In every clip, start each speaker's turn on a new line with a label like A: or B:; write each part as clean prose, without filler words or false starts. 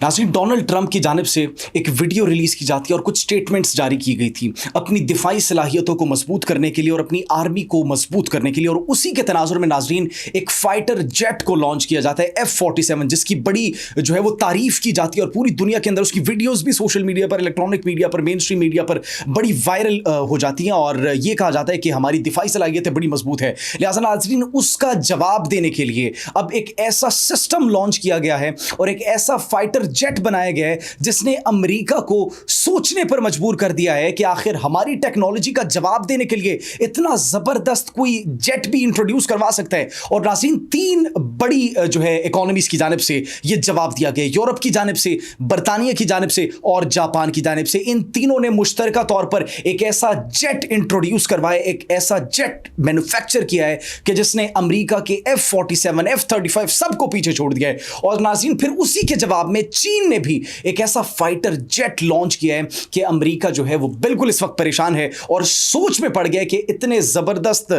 A: नाज़रीन, Donald Trump की जानिब से एक वीडियो रिलीज़ की जाती है और कुछ स्टेटमेंट्स जारी की गई थी अपनी दिफाई सलाहियतों को मजबूत करने के लिए और अपनी आर्मी को मजबूत करने के लिए। और उसी के तनाजुर में नाज़रीन एक फाइटर जेट को लॉन्च किया जाता है F-47, जिसकी बड़ी जो है वो तारीफ की जाती है और पूरी दुनिया के अंदर उसकी वीडियोज़ भी सोशल मीडिया पर, इलेक्ट्रॉनिक मीडिया पर, मेन स्ट्रीम मीडिया पर बड़ी वायरल हो जाती हैं और ये कहा जाता है कि हमारी दिफाई सलाहियतें बड़ी मजबूत है। लिहाजा नाज़रीन, उसका जवाब देने के लिए अब एक ऐसा सिस्टम लॉन्च किया गया है और एक ऐसा फाइटर जेट बनाया गया है जिसने अमेरिका को सोचने पर मजबूर कर दिया है कि आखिर हमारी टेक्नोलॉजी का जवाब देने के लिए इतना जबरदस्त कोई जेट भी इंट्रोड्यूस करवा सकता है। और नाज़रीन, तीन बड़ी जो है इकोनॉमीज की जानिब से ये जवाब दिया गया, यूरोप की जानिब से, बरतानिया की जानिब से और जापान की जानिब से। इन तीनों ने मुश्तरका तौर पर एक ऐसा जेट इंट्रोड्यूस करवाया, एक ऐसा जेट मैन्युफैक्चर किया है कि जिसने अमेरिका के F-47, F-35 सबको पीछे छोड़ दिया है। और नाज़रीन, फिर उसी के जवाब में चीन ने भी एक ऐसा फाइटर जेट लॉन्च किया है कि अमेरिका जो है वो बिल्कुल इस वक्त परेशान है और सोच में पड़ गया है कि इतने ज़बरदस्त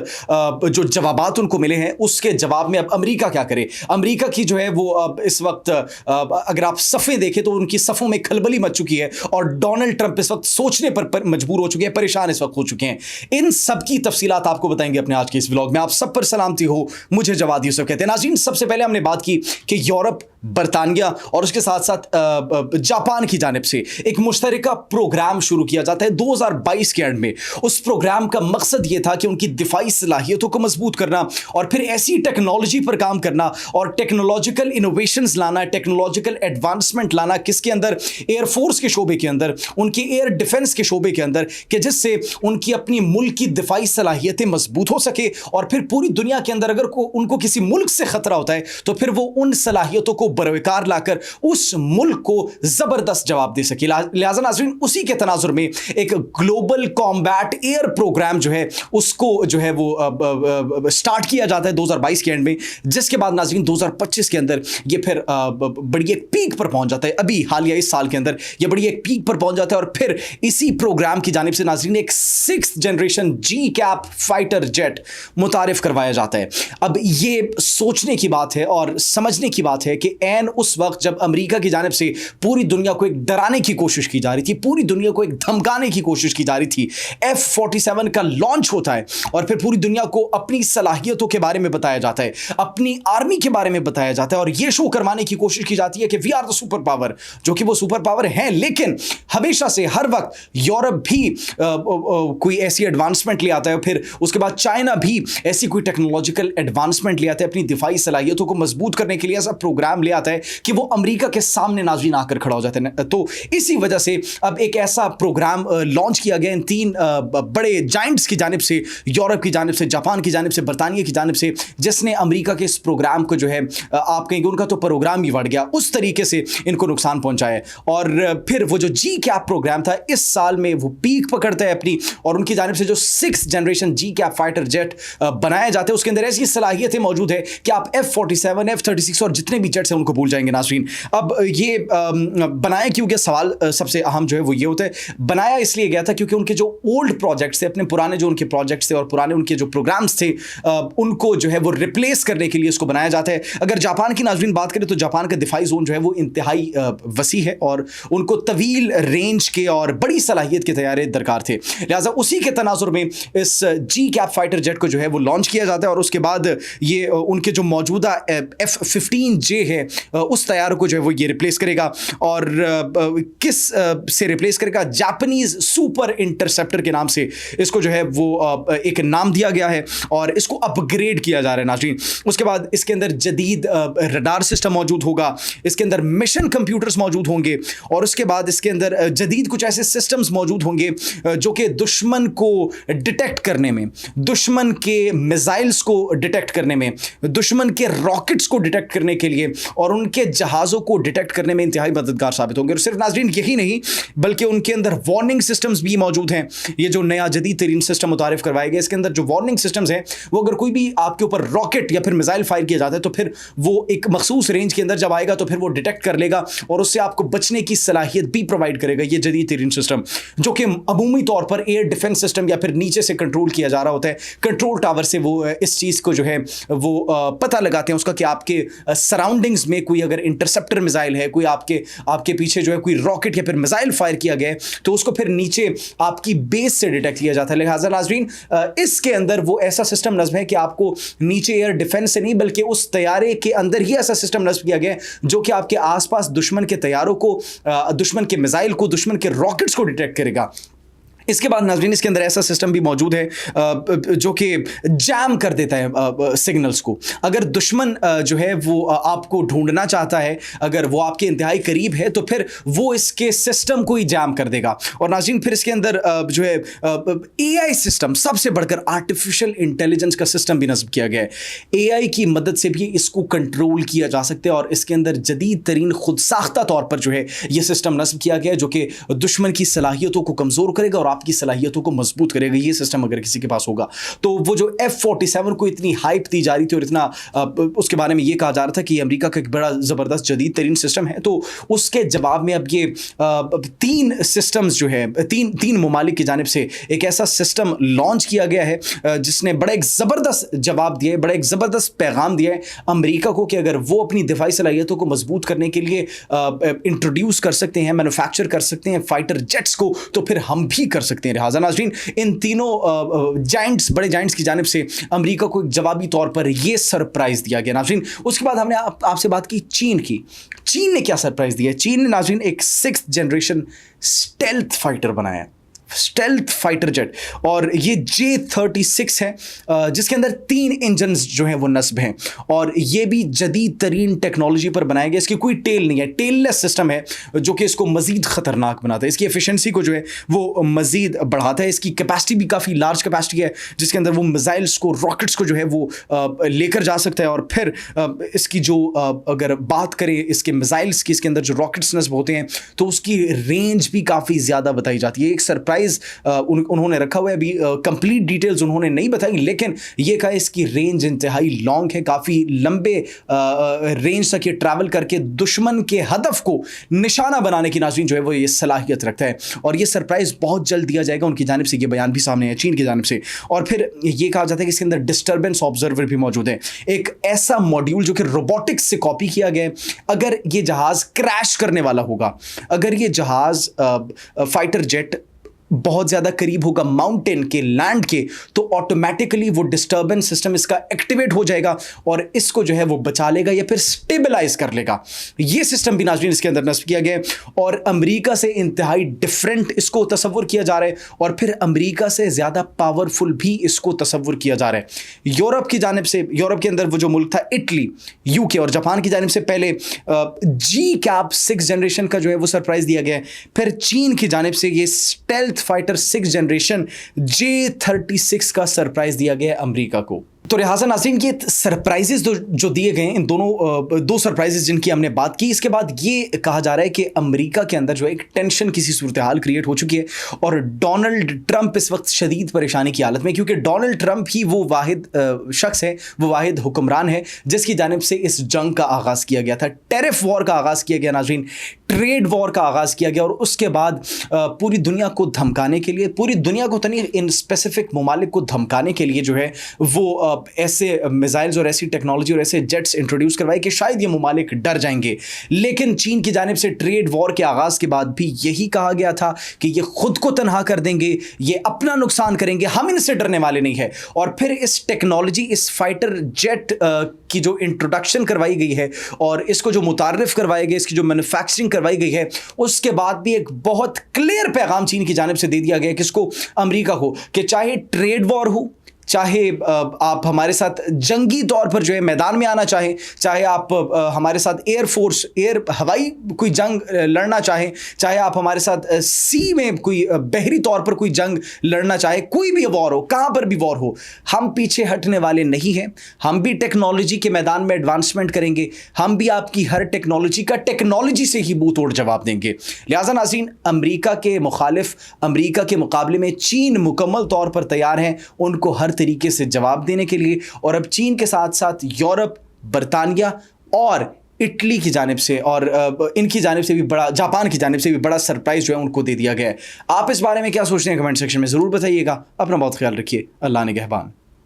A: जो जवाबात उनको मिले हैं उसके जवाब में अब अमेरिका क्या करे। अमेरिका की जो है वो अब इस वक्त अगर आप सफ़ें देखें तो उनकी सफ़ों में खलबली मच चुकी है और डोनाल्ड ट्रंप इस वक्त सोचने पर मजबूर हो चुके हैं, परेशान इस वक्त हो चुके हैं। इन सब की तफसीलात आपको बताएंगे अपने आज के इस व्लॉग में। आप सब पर सलामती हो, मुझे जवाद यूसुफ कहते हैं। नाज़रीन, सबसे पहले हमने बात की कि यूरोप, बरतानिया और उसके साथ साथ जापान की जानिब से एक मुश्तरका प्रोग्राम शुरू किया जाता है 2022 के एंड में। उस प्रोग्राम का मकसद ये था कि उनकी दिफाई सलाहियतों को मजबूत करना और फिर ऐसी टेक्नोलॉजी पर काम करना और टेक्नोलॉजिकल इनोवेशंस लाना, टेक्नोलॉजिकल एडवांसमेंट लाना, किसके अंदर, एयरफोर्स के शोबे के अंदर, उनके एयर डिफेंस के शोबे के अंदर, कि जिससे उनकी अपनी मुल्क की दिफाई सलाहियतें मजबूत हो सके और फिर पूरी दुनिया के अंदर अगर उनको किसी मुल्क से खतरा होता है तो फिर वो उन सलाहियतों को बरवकार लाकर उस मुल्क को जबरदस्त जवाब दे सके। लिहाजा नाज़रीन, उसी के तनाजुर में एक ग्लोबल कॉम्बैट एयर प्रोग्राम जो है उसको जो है वो स्टार्ट किया जाता है 2022 के एंड में, जिसके बाद नाज़रीन 2025 के अंदर ये फिर बड़ी एक पीक पर पहुंच जाता है। अभी हालिया इस साल के अंदर ये बड़ी एक पीक पर पहुंच जाता है और फिर इसी प्रोग्राम की जानिब से नाज़रीन एक 6th generation GCAP fighter jet मुतारिफ करवाया जाता है। अब ये सोचने की बात है और समझने की बात है कि एन उस वक्त जब अमेरिका की जानिब से पूरी दुनिया को एक डराने की कोशिश की जा रही थी, पूरी दुनिया को एक धमकाने की कोशिश की जा रही थी, F-47 का लॉन्च होता है और फिर पूरी दुनिया को अपनी सलाहियतों के बारे में बताया जाता है, अपनी आर्मी के बारे में बताया जाता है और यह शो करवाने की कोशिश की जाती है कि we are the super power, जो कि वो सुपर पावर है। लेकिन हमेशा से हर वक्त यूरोप भी कोई ऐसी एडवांसमेंट ले आता है, फिर उसके बाद चाइना भी ऐसी कोई टेक्नोलॉजिकल एडवांसमेंट ले आता है अपनी दिफाई सलाहियतों को मजबूत करने के लिए, ऐसा प्रोग्राम ले आता है कि वो अमेरिका के सामने नाज़रीन आकर खड़ा हो जाते हैं। तो इसी वजह से अब एक ऐसा प्रोग्राम लॉन्च किया गया इन तीन बड़े जाइंट्स की जानिब से, यूरोप की जानिब से, जापान की जानिब से, बरतानिया की जानिब से, जिसने अमेरिका के इस प्रोग्राम को जो है आप कहेंगे उनका तो प्रोग्राम ही बढ़ गया, उस तरीके से इनको नुकसान पहुंचाया। और फिर वो जो GCAP प्रोग्राम था इस साल में वो पीक पकड़ता है अपनी और उनकी जानिब से जो 6th generation GCAP fighter jet बनाया जाता है उसके अंदर ऐसी सलाहियतें मौजूद है कि आप F-47, F-36 और जितने भी जेट्स हैं उनको भूल जाएंगे नाज़रीन। अब ये बनाया क्यों गया, सवाल सबसे अहम जो है वो ये होता है, बनाया इसलिए गया था क्योंकि उनके जो ओल्ड प्रोजेक्ट्स थे, अपने पुराने जो उनके प्रोजेक्ट्स थे और पुराने उनके जो प्रोग्राम्स थे, उनको जो है वो रिप्लेस करने के लिए इसको बनाया जाता है। अगर जापान की नाज़रीन बात करें तो जापान का दिफाई जोन जो है वो इंतहाई वसी है और उनको तवील रेंज के और बड़ी सलाहियत के तैयारे दरकार थे। लिहाजा उसी के तनाजुर में इस GCAP फाइटर जेट को जो है वो लॉन्च किया जाता है और उसके बाद ये उनके जो मौजूदा F-15J है उस तैयार को जो है वो ये रिप्लेस करेगा। और किस से रिप्लेस करेगा? जापानीज सुपर इंटरसेप्टर के नाम से इसको जो है वो एक नाम दिया गया है और इसको अपग्रेड किया जा रहा है नाज़रीन। उसके बाद इसके अंदर जदीद रडार सिस्टम मौजूद होगा, इसके अंदर मिशन कंप्यूटर्स मौजूद होंगे और उसके बाद इसके अंदर जदीद कुछ ऐसे सिस्टम्स मौजूद होंगे जो कि दुश्मन को डिटेक्ट करने में, दुश्मन के मिसाइल्स को डिटेक्ट करने में, दुश्मन के रॉकेट्स को डिटेक्ट करने के लिए और उनके जहाज़ों को डिटेक्ट करने में इंतहाई मददगार साबित होंगे। और सिर्फ नाज़रीन यही नहीं बल्कि उनके अंदर वार्निंग सिस्टम्स भी मौजूद हैं। ये जो नया जदीद तरीन सिस्टम मुतारिफ करवाया गया, इसके अंदर जो वार्निंग सिस्टम्स हैं वो अगर कोई भी आपके ऊपर रॉकेट या फिर मिसाइल फायर किया जाता है तो फिर वो एक मखसूस रेंज के अंदर जब आएगा तो फिर वो डिटेक्ट कर लेगा और उससे आपको बचने की सलाहियत भी प्रोवाइड करेगा ये जदीद तरीन सिस्टम, जो कि अमूमी तौर पर एयर डिफेंस सिस्टम या फिर नीचे से कंट्रोल किया जा रहा होता है। कंट्रोल टावर से वो इस चीज़ को जो है वो पता लगाते हैं उसका कि आपके सराउंडिंग्स ایریاز میں کوئی اگر انٹرسپٹر میزائل ہے, کوئی آپ کے پیچھے جو ہے کوئی راکٹ یا پھر میزائل فائر کیا گیا ہے, تو اس کو پھر نیچے آپ کی بیس سے ڈیٹیکٹ کیا جاتا ہے. لہٰذا ناظرین اس کے اندر وہ ایسا سسٹم نصب ہے کہ آپ کو نیچے ایئر ڈیفنس سے نہیں بلکہ اس طیارے کے اندر ہی ایسا سسٹم نصب کیا گیا ہے جو کہ آپ کے آس پاس دشمن کے طیاروں کو, دشمن کے میزائل کو, دشمن کے راکٹس کو ڈیٹیکٹ کرے گا. اس کے بعد ناظرین اس کے اندر ایسا سسٹم بھی موجود ہے جو کہ جام کر دیتا ہے سگنلز کو. اگر دشمن جو ہے وہ آپ کو ڈھونڈنا چاہتا ہے, اگر وہ آپ کے انتہائی قریب ہے, تو پھر وہ اس کے سسٹم کو ہی جام کر دے گا. اور ناظرین پھر اس کے اندر جو ہے اے آئی سسٹم, سب سے بڑھ کر آرٹیفیشل انٹیلیجنس کا سسٹم بھی نصب کیا گیا ہے. اے آئی کی مدد سے بھی اس کو کنٹرول کیا جا سکتا ہے, اور اس کے اندر جدید ترین خود ساختہ طور پر جو ہے یہ سسٹم نصب کیا گیا ہے جو کہ دشمن کی صلاحیتوں کو کمزور کرے گا اور آپ کی صلاحیتوں کو مضبوط کرے گا. یہ سسٹم اگر کسی کے پاس ہوگا تو وہ جو F-47 کو اتنی ہائپ دی جا رہی تھی اور اتنا اس کے بارے میں یہ کہا جا رہا تھا کہ یہ امریکہ کا ایک بڑا زبردست جدید ترین سسٹم ہے, تو اس کے جواب میں اب یہ 3 سسٹمز جو ہے تین ممالک کی جانب سے ایک ایسا سسٹم لانچ کیا گیا ہے جس نے بڑا ایک زبردست جواب دیا ہے, بڑا ایک زبردست پیغام دیا ہے امریکہ کو کہ اگر وہ اپنی دفاعی صلاحیتوں کو مضبوط کرنے کے لیے انٹروڈیوس کر سکتے ہیں, مینوفیکچر کر سکتے ہیں فائٹر جیٹس کو, تو پھر ہم بھی کر سکتے ہیں. لہٰذا ناظرین ان تینوں جائنٹس, بڑے جائنٹس کی جانب سے امریکہ کو ایک جوابی طور پر یہ سرپرائز دیا گیا. ناظرین اس کے بعد ہم نے آپ سے بات کی چین کی. چین نے کیا سرپرائز دیا ہے؟ چین نے ناظرین ایک 6th جنریشن اسٹیلتھ فائٹر بنایا ہے, اسٹیلتھ فائٹر جیٹ, اور یہ J-36 ہے جس کے اندر 3 انجنز جو ہیں وہ نصب ہیں, اور یہ بھی جدید ترین ٹیکنالوجی پر بنایا گیا. اس کی کوئی ٹیل نہیں ہے, ٹیل لیس سسٹم ہے جو کہ اس کو مزید خطرناک بناتا ہے, اس کی ایفیشنسی کو جو ہے وہ مزید بڑھاتا ہے. اس کی کیپیسٹی بھی کافی لارج کیپیسٹی ہے جس کے اندر وہ میزائلس کو, راکٹس کو جو ہے وہ لے کر جا سکتا ہے. اور پھر اس کی جو اگر بات کریں اس کے میزائلس کی, اس کے اندر جو راکٹس نصب ہوتے ہیں تو اس کی رینج بھی کافی زیادہ بتائی جاتی ہے. ایک سرپرائز انہوں نے رکھا ہوا ہے, ابھی کمپلیٹ ڈیٹیلز انہوں نے نہیں بتائی, لیکن یہ کہا اس کی رینج انتہائی لانگ ہے, کافی لمبے رینج تک یہ ٹریول کر کے دشمن کے ہدف کو نشانہ بنانے کی ناظرین جو ہے وہ یہ صلاحیت رکھتا ہے. اور یہ سرپرائز بہت جلد دیا جائے گا, ان کی جانب سے یہ بیان بھی سامنے ہے چین کی جانب سے. اور پھر یہ کہا جاتا ہے کہ اس کے اندر ڈسٹربنس آبزرور بھی موجود ہے, ایک ایسا ماڈیول جو کہ روبوٹکس سے کاپی کیا گیا ہے. اگر یہ جہاز کریش کرنے والا ہوگا, اگر یہ جہاز فائٹر جیٹ بہت زیادہ قریب ہوگا ماؤنٹین کے, لینڈ کے, تو آٹومیٹکلی وہ ڈسٹربنس سسٹم اس کا ایکٹیویٹ ہو جائے گا اور اس کو جو ہے وہ بچا لے گا یا پھر سٹیبلائز کر لے گا. یہ سسٹم بھی ناظرین اس کے اندر نصب کیا گیا ہے, اور امریکہ سے انتہائی ڈفرینٹ اس کو تصور کیا جا رہا ہے, اور پھر امریکہ سے زیادہ پاورفل بھی اس کو تصور کیا جا رہا ہے. یورپ کی جانب سے, یورپ کے اندر وہ جو ملک تھا اٹلی, UK اور جاپان کی جانب سے پہلے G-CAP 6 جنریشن کا جو ہے وہ سرپرائز دیا گیا ہے. پھر چین کی جانب سے یہ اسٹیلتھ فائٹر 6 جنریشن J-36 کا سرپرائز دیا گیا امریکہ کو. تو لہٰذا ناظرین یہ سرپرائزز جو دیے گئے ہیں, ان دو سرپرائزز جن کی ہم نے بات کی, اس کے بعد یہ کہا جا رہا ہے کہ امریکہ کے اندر جو ہے ایک ٹینشن کسی صورتحال کریٹ ہو چکی ہے, اور ڈونلڈ ٹرمپ اس وقت شدید پریشانی کی حالت میں, کیونکہ ڈونلڈ ٹرمپ ہی وہ واحد شخص ہے, وہ واحد حکمران ہے جس کی جانب سے اس جنگ کا آغاز کیا گیا تھا, ٹیرف وار کا آغاز کیا گیا ناظرین, ٹریڈ وار کا آغاز کیا گیا, اور اس کے بعد پوری دنیا کو دھمکانے کے لیے, پوری دنیا کو تنی ان اسپیسیفک ممالک کو دھمکانے کے لیے جو ہے وہ ایسے میزائلز اور ایسی ٹیکنالوجی اور ایسے جیٹس انٹروڈیوس کروائے کہ شاید یہ ممالک ڈر جائیں گے. لیکن چین کی جانب سے ٹریڈ وار کے آغاز کے بعد بھی یہی کہا گیا تھا کہ یہ خود کو تنہا کر دیں گے, یہ اپنا نقصان کریں گے, ہم ان سے ڈرنے والے نہیں ہیں. اور پھر اس ٹیکنالوجی, اس فائٹر جیٹ کی جو انٹروڈکشن کروائی گئی ہے اور اس کو جو متعارف کروایا گیا, اس کی جو مینوفیکچرنگ کروائی گئی ہے, اس کے بعد بھی ایک بہت کلیئر پیغام چین کی جانب سے دے دیا گیا کس کو, امریکہ کو, کہ چاہے ٹریڈ وار ہو, چاہے آپ ہمارے ساتھ جنگی طور پر جو ہے میدان میں آنا چاہیں, چاہے آپ ہمارے ساتھ ایئر فورس, ہوائی کوئی جنگ لڑنا چاہیں, چاہے آپ ہمارے ساتھ سی میں کوئی بحری طور پر کوئی جنگ لڑنا چاہیں, کوئی بھی وار ہو, کہاں پر بھی وار ہو, ہم پیچھے ہٹنے والے نہیں ہیں. ہم بھی ٹیکنالوجی کے میدان میں ایڈوانسمنٹ کریں گے, ہم بھی آپ کی ہر ٹیکنالوجی کا ٹیکنالوجی سے ہی منہ توڑ جواب دیں گے. لہٰذا ناظرین امریکہ کے مخالف, امریکہ کے مقابلے میں چین مکمل طور پر تیار ہیں ان کو ہر طریقے سے جواب دینے کے لیے. اور اب چین کے ساتھ ساتھ یورپ, برطانیہ اور اٹلی کی جانب سے, اور ان کی جانب سے بھی بڑا, جاپان کی جانب سے بھی بڑا سرپرائز جو ہے ان کو دے دیا گیا ہے. آپ اس بارے میں کیا سوچتے ہیں کمنٹ سیکشن میں ضرور بتائیے گا. اپنا بہت خیال رکھیے. اللہ نگہبان.